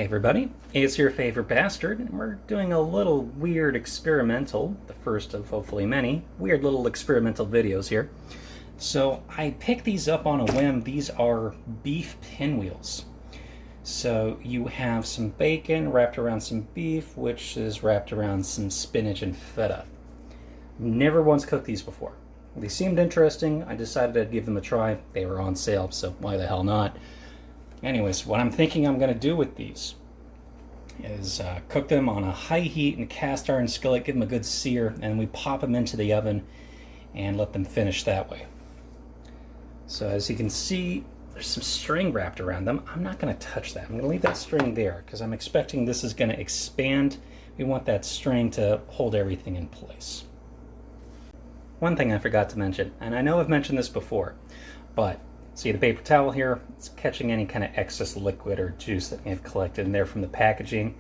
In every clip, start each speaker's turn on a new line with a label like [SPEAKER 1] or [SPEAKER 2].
[SPEAKER 1] everybody, it's your favorite bastard, and we're doing a little weird experimental, the first of hopefully many, weird little experimental videos here. So I picked these up on a whim. These are beef pinwheels. So you have some bacon wrapped around some beef, which is wrapped around some spinach and feta. Never once cooked these before. They seemed interesting. I decided I'd give them a try. They were on sale, so why the hell not? Anyways, what I'm thinking I'm going to do with these is cook them on a high heat in a cast iron skillet, give them a good sear, and we pop them into the oven and let them finish that way. So as you can see, there's some string wrapped around them. I'm not going to touch that. I'm going to leave that string there because I'm expecting this is going to expand. We want that string to hold everything in place. One thing I forgot to mention, and I know I've mentioned this before, but see the paper towel here? It's catching any kind of excess liquid or juice that may have collected in there from the packaging.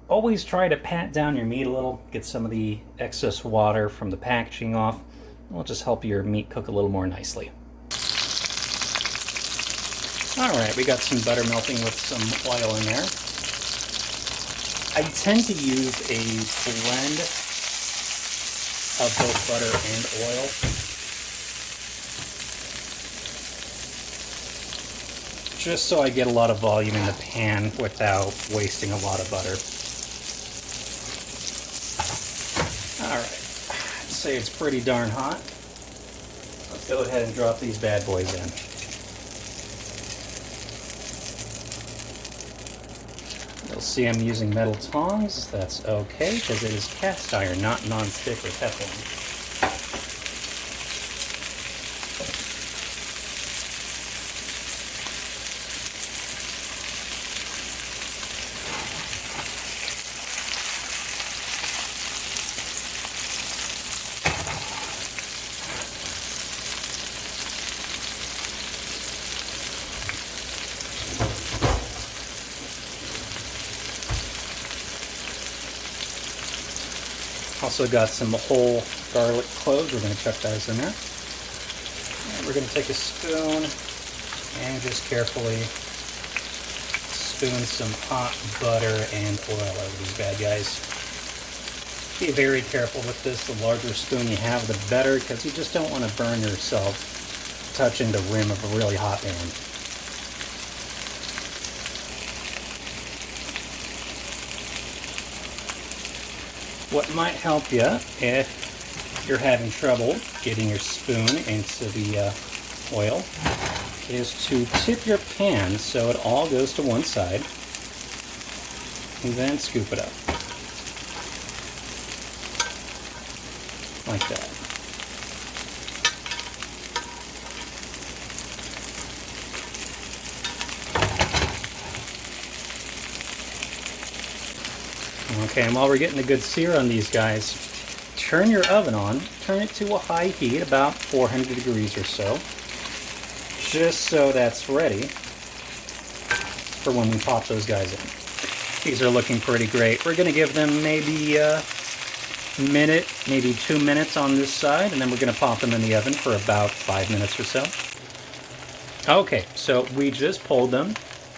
[SPEAKER 1] Always try to pat down your meat a little, get some of the excess water from the packaging off. It'll just help your meat cook a little more nicely. Alright, we got some butter melting with some oil in there. I tend to use a blend of both butter and oil. Just so I get a lot of volume in the pan without wasting a lot of butter. Alright, I'd say it's pretty darn hot. Let's go ahead and drop these bad boys in. You'll see I'm using metal tongs. That's okay, because it is cast iron, not non-stick or Teflon. Also got some whole garlic cloves. We're going to chuck those in there. And we're going to take a spoon and just carefully spoon some hot butter and oil over these bad guys. Be very careful with this. The larger spoon you have, the better, because you just don't want to burn yourself touching the rim of a really hot pan. What might help you if you're having trouble getting your spoon into the oil is to tip your pan so it all goes to one side and then scoop it up. Like that. Okay, and while we're getting a good sear on these guys, turn your oven on, turn it to a high heat, about 400 degrees or so, just so that's ready for when we pop those guys in. These are looking pretty great. We're going to give them maybe a minute, maybe 2 minutes on this side, and then we're going to pop them in the oven for about 5 minutes or so. Okay, so we just pulled them.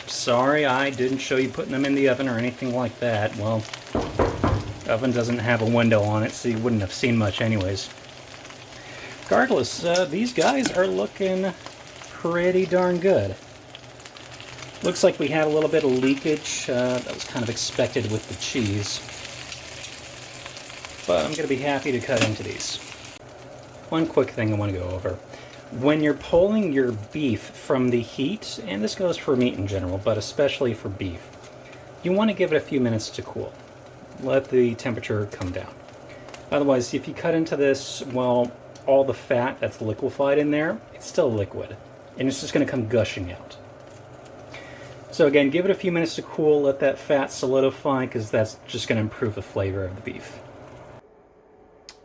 [SPEAKER 1] Sorry I didn't show you putting them in the oven or anything like that. Well, the oven doesn't have a window on it, so you wouldn't have seen much anyways. Regardless, these guys are looking pretty darn good. Looks like we had a little bit of leakage. That was kind of expected with the cheese. But I'm going to be happy to cut into these. One quick thing I want to go over. When you're pulling your beef from the heat, and this goes for meat in general, but especially for beef, you want to give it a few minutes to cool. Let the temperature come down. Otherwise, if you cut into this, well, all the fat that's liquefied in there, it's still liquid, and it's just going to come gushing out. So again, give it a few minutes to cool, let that fat solidify, because that's just going to improve the flavor of the beef.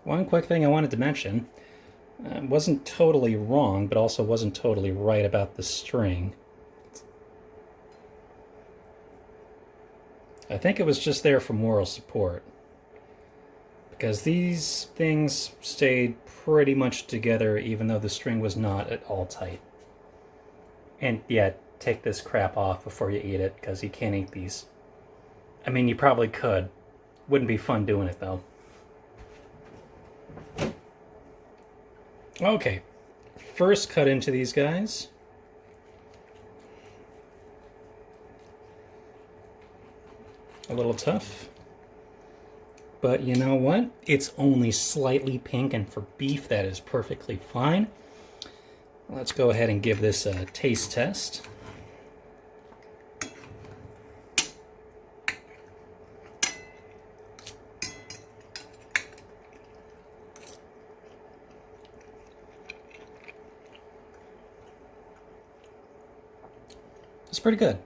[SPEAKER 1] One quick thing I wanted to mention. Wasn't totally wrong, but also wasn't totally right about the string. I think it was just there for moral support, because these things stayed pretty much together even though the string was not at all tight. And yeah, take this crap off before you eat it, because you can't eat these. I mean, you probably could. Wouldn't be fun doing it, though. Okay. First cut into these guys. A little tough. But you know what? It's only slightly pink, and for beef, that is perfectly fine. Let's go ahead and give this a taste test. It's pretty good.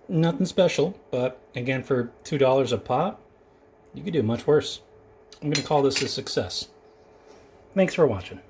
[SPEAKER 1] Nothing special, but again, for $2 a pop, you could do much worse. I'm going to call this a success. Thanks for watching.